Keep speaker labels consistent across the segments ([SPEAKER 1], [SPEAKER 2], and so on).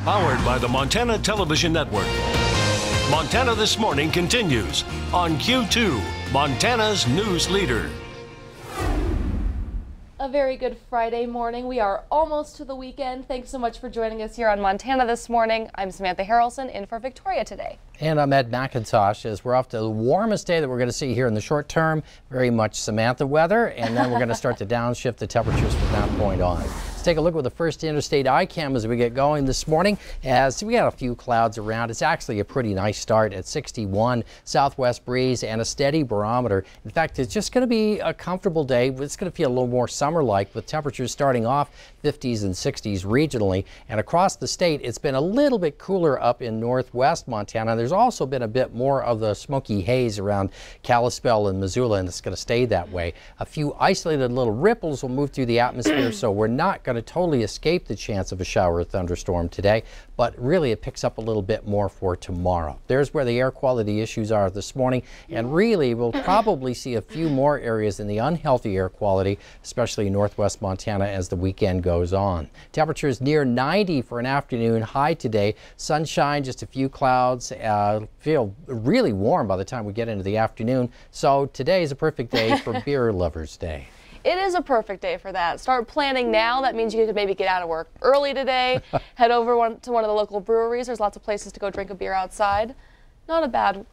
[SPEAKER 1] Powered by the Montana Television Network. Montana This Morning continues on Q2, Montana's news leader.
[SPEAKER 2] A very good Friday morning. We are almost to the weekend. Thanks so much for joining us here on Montana This Morning. I'm Samantha Harrelson in for Victoria today.
[SPEAKER 3] And I'm Ed McIntosh, as we're off to the warmest day that we're going to see here in the short term. Very much Samantha weather, and then we're going to start to downshift the temperatures from that point on. Let's take a look with the first interstate iCam as we get going this morning. As we got a few clouds around, it's actually a pretty nice start at 61, southwest breeze and a steady barometer. In fact, it's just going to be a comfortable day. It's going to feel a little more summer-like with temperatures starting off 50s and 60s regionally. And across the state, it's been a little bit cooler up in northwest Montana. There's also been a bit more of the smoky haze around Kalispell and Missoula, and it's going to stay that way. A few isolated little ripples will move through the atmosphere, so we're not going to totally escape the chance of a shower or thunderstorm today, but really it picks up a little bit more for tomorrow. There's where the air quality issues are this morning, and really we'll probably see a few more areas in the unhealthy air quality, especially in northwest Montana as the weekend goes on. Temperatures near 90 for an afternoon high today. Sunshine, just a few clouds. Feel really warm by the time we get into the afternoon. So today is a perfect day for Beer Lovers Day.
[SPEAKER 2] It is a perfect day for that. Start planning now. That means you could maybe get out of work early today, head over to one of the local breweries. There's lots of places to go drink a beer outside. Not a bad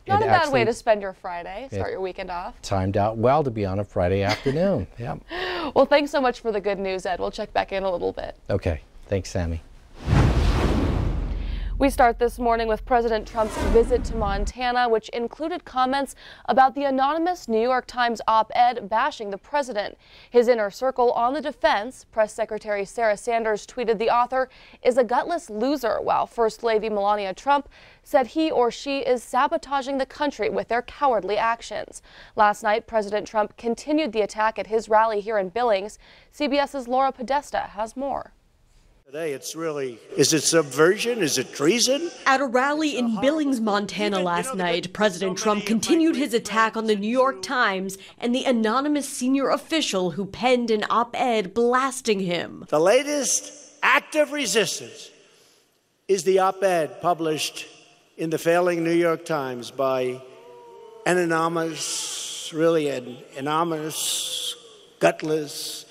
[SPEAKER 2] way to spend your Friday, start your weekend off.
[SPEAKER 3] Timed out well to be on a Friday afternoon. Yeah.
[SPEAKER 2] Well, thanks so much for the good news, Ed. We'll check back in a little bit.
[SPEAKER 3] Okay. Thanks, Sammy.
[SPEAKER 2] We start this morning with President Trump's visit to Montana, which included comments about the anonymous New York Times op-ed bashing the president. His inner circle on the defense, Press Secretary Sarah Sanders tweeted the author is a gutless loser, while First Lady Melania Trump said he or she is sabotaging the country with their cowardly actions. Last night, President Trump continued the attack at his rally here in Billings. CBS's Laura Podesta has more.
[SPEAKER 4] Today, it's really, is it subversion? Is it treason?
[SPEAKER 5] At a rally in Billings, Montana last night, President Trump continued his attack on the New York Times and the anonymous senior official who penned an op-ed blasting him.
[SPEAKER 4] The latest act of resistance is the op-ed published in the failing New York Times by an anonymous, gutless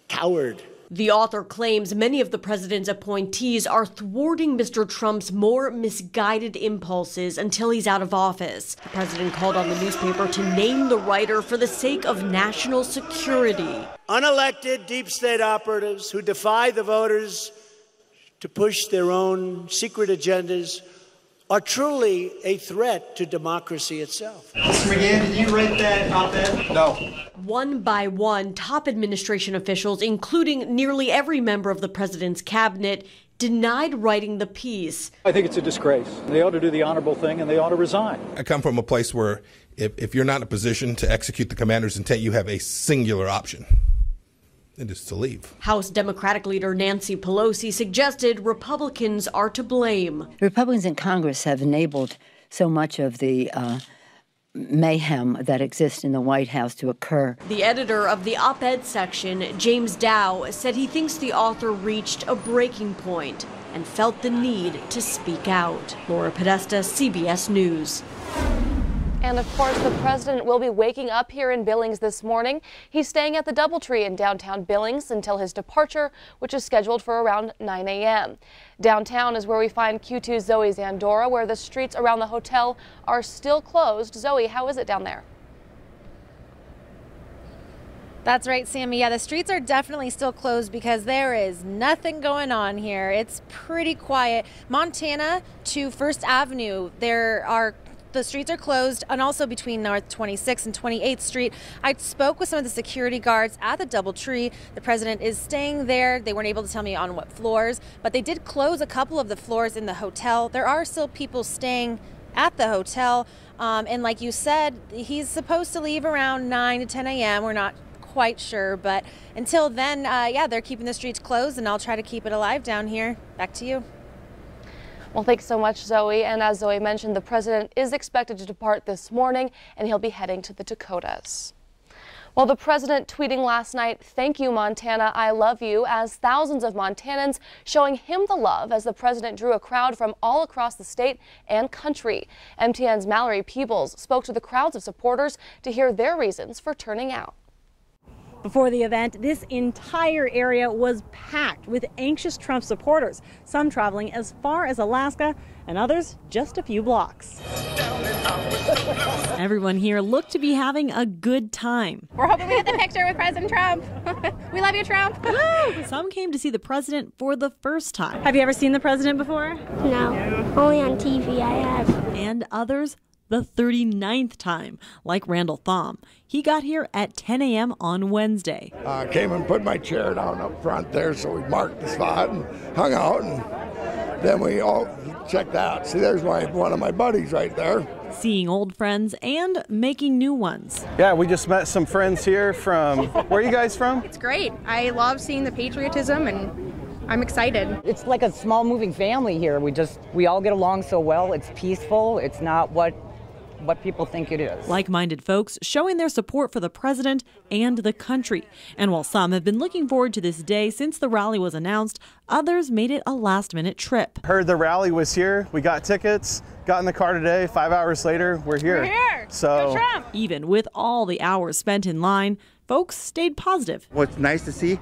[SPEAKER 4] coward.
[SPEAKER 5] The author claims many of the president's appointees are thwarting Mr. Trump's more misguided impulses until he's out of office. The president called on the newspaper to name the writer for the sake of national security.
[SPEAKER 4] Unelected deep state operatives who defy the voters to push their own secret agendas are truly a threat to democracy itself.
[SPEAKER 6] Mr. McGann, did you write that op-ed? No.
[SPEAKER 5] One by one, top administration officials, including nearly every member of the president's cabinet, denied writing the piece.
[SPEAKER 7] I think it's a disgrace. They ought to do the honorable thing and they ought to resign.
[SPEAKER 8] I come from a place where if you're not in a position to execute the commander's intent, you have a singular option. It is to leave.
[SPEAKER 5] House Democratic leader Nancy Pelosi suggested Republicans are to blame.
[SPEAKER 9] Republicans in Congress have enabled so much of the mayhem that exists in the White House to occur.
[SPEAKER 5] The editor of the op-ed section, James Dow, said he thinks the author reached a breaking point and felt the need to speak out. Laura Podesta, CBS News.
[SPEAKER 2] And of course, the president will be waking up here in Billings this morning. He's staying at the DoubleTree in downtown Billings until his departure, which is scheduled for around 9 a.m. Downtown is where we find Q2's Zoe Zandora, where the streets around the hotel are still closed. Zoe, how is it down there?
[SPEAKER 10] That's right, Sammy. Yeah, the streets are definitely still closed because there is nothing going on here. It's pretty quiet. Montana to First Avenue, the streets are closed, and also between North 26th and 28th Street. I spoke with some of the security guards at the DoubleTree. The president is staying there. They weren't able to tell me on what floors, but they did close a couple of the floors in the hotel. There are still people staying at the hotel, and like you said, he's supposed to leave around 9 to 10 a.m. We're not quite sure, but until then, yeah, they're keeping the streets closed, and I'll try to keep it alive down here. Back to you.
[SPEAKER 2] Well, thanks so much, Zoe. And as Zoe mentioned, the president is expected to depart this morning, and he'll be heading to the Dakotas. Well, the president tweeting last night, "Thank you, Montana, I love you," as thousands of Montanans showing him the love as the president drew a crowd from all across the state and country. MTN's Mallory Peebles spoke to the crowds of supporters to hear their reasons for turning out.
[SPEAKER 11] Before the event, this entire area was packed with anxious Trump supporters, some traveling as far as Alaska and others just a few blocks. Everyone here looked to be having a good time.
[SPEAKER 12] We're hoping we get the picture with President Trump. We love you, Trump.
[SPEAKER 11] Some came to see the president for the first time. Have you ever seen the president before?
[SPEAKER 13] No, only on TV I have.
[SPEAKER 11] And others the 39th time, like Randall Thom. He got here at 10 a.m. on Wednesday.
[SPEAKER 14] I came and put my chair down up front there, so we marked the spot and hung out, and then we all checked out. See, there's one of my buddies right there.
[SPEAKER 11] Seeing old friends and making new ones.
[SPEAKER 15] Yeah, we just met some friends here from, where are you guys from?
[SPEAKER 12] It's great. I love seeing the patriotism, and I'm excited.
[SPEAKER 16] It's like a small moving family here. We all get along so well. It's peaceful. It's not what people think it is.
[SPEAKER 11] Like-minded folks showing their support for the president and the country. And while some have been looking forward to this day since the rally was announced, others made it a last-minute trip.
[SPEAKER 15] Heard the rally was here. We got tickets, got in the car today. 5 hours later, we're here.
[SPEAKER 12] We're here.
[SPEAKER 15] So,
[SPEAKER 12] go Trump.
[SPEAKER 11] Even with all the hours spent in line, folks stayed positive.
[SPEAKER 17] What's nice to see,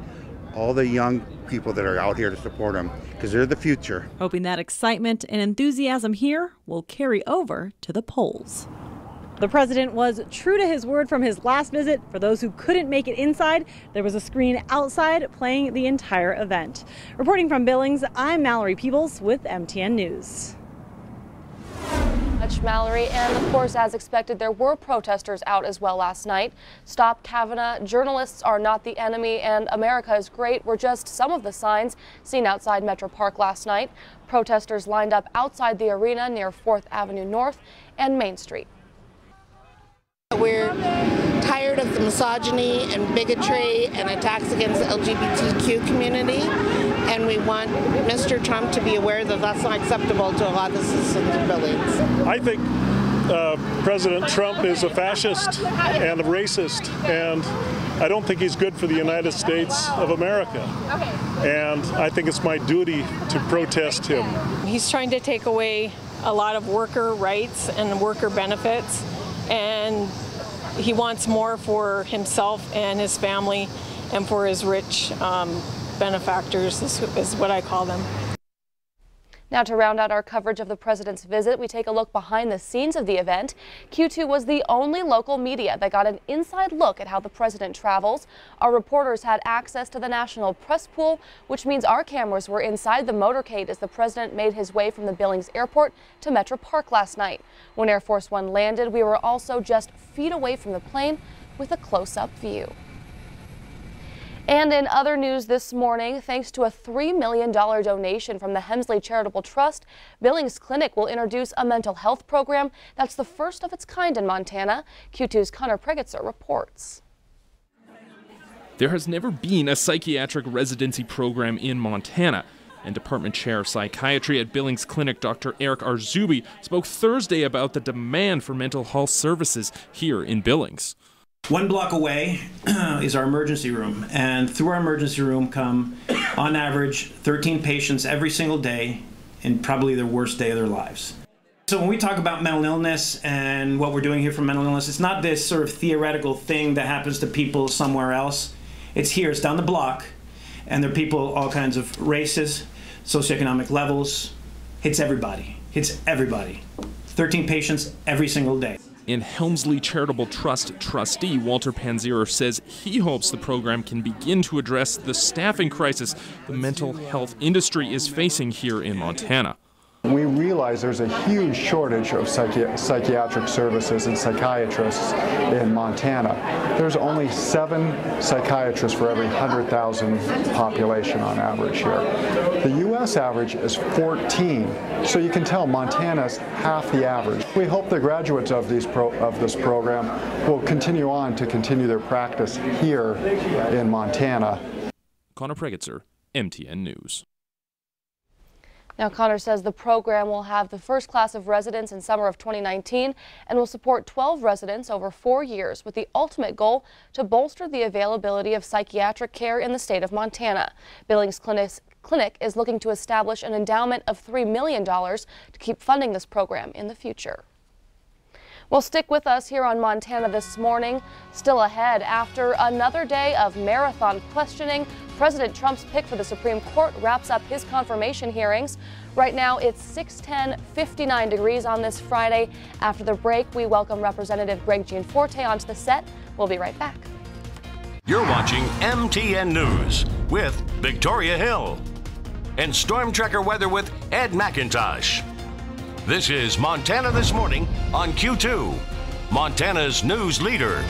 [SPEAKER 17] all the young people that are out here to support him, because they're the future.
[SPEAKER 11] Hoping that excitement and enthusiasm here will carry over to the polls. The president was true to his word from his last visit. For those who couldn't make it inside, there was a screen outside playing the entire event. Reporting from Billings, I'm Mallory Peebles with MTN News.
[SPEAKER 2] Much, Mallory, and of course, as expected, there were protesters out as well last night. Stop Kavanaugh, journalists are not the enemy, and America is great were just some of the signs seen outside Metro Park last night. Protesters lined up outside the arena near 4th Avenue North and Main Street.
[SPEAKER 18] We're tired of the misogyny and bigotry and attacks against the LGBTQ community, and we want Mr. Trump to be aware that that's not acceptable to a lot of the citizens of Billings.
[SPEAKER 19] I think President Trump is a fascist and a racist, and I don't think he's good for the United States of America. And I think it's my duty to protest him.
[SPEAKER 20] He's trying to take away a lot of worker rights and worker benefits, and he wants more for himself and his family and for his rich benefactors, is what I call them.
[SPEAKER 2] Now, to round out our coverage of the president's visit, we take a look behind the scenes of the event. Q2 was the only local media that got an inside look at how the president travels. Our reporters had access to the national press pool, which means our cameras were inside the motorcade as the president made his way from the Billings Airport to Metro Park last night. When Air Force One landed, we were also just feet away from the plane with a close-up view. And in other news this morning, thanks to a $3 million donation from the Hemsley Charitable Trust, Billings Clinic will introduce a mental health program that's the first of its kind in Montana. Q2's Connor Pregitzer reports.
[SPEAKER 21] There has never been a psychiatric residency program in Montana. And Department Chair of Psychiatry at Billings Clinic, Dr. Eric Arzubi, spoke Thursday about the demand for mental health services here in Billings.
[SPEAKER 22] 1 block away is our emergency room, and through our emergency room come, on average, 13 patients every single day in probably their worst day of their lives. So when we talk about mental illness and what we're doing here for mental illness, it's not this sort of theoretical thing that happens to people somewhere else. It's here, it's down the block, and there are people all kinds of races, socioeconomic levels. Hits everybody. 13 patients every single day.
[SPEAKER 21] And Helmsley Charitable Trust trustee Walter Panzier says he hopes the program can begin to address the staffing crisis the mental health industry is facing here in Montana.
[SPEAKER 23] We realize there's a huge shortage of psychiatric services and psychiatrists in Montana. There's only 7 psychiatrists for every 100,000 population on average here. The U.S. average is 14, so you can tell Montana's half the average. We hope the graduates of this program will continue on to continue their practice here in Montana.
[SPEAKER 21] Connor Pregitzer, MTN News.
[SPEAKER 2] Now, Connor says the program will have the first class of residents in summer of 2019 and will support 12 residents over 4 years with the ultimate goal to bolster the availability of psychiatric care in the state of Montana. Billings Clinic is looking to establish an endowment of $3 million to keep funding this program in the future. Well, stick with us here on Montana This Morning. Still ahead, after another day of marathon questioning, President Trump's pick for the Supreme Court wraps up his confirmation hearings. Right now, it's 6:10, 59 degrees on this Friday. After the break, we welcome Representative Greg Gianforte onto the set. We'll be right back.
[SPEAKER 1] You're watching MTN News with Victoria Hill and Storm Tracker weather with Ed McIntosh. This is Montana This Morning on Q2, Montana's news leader.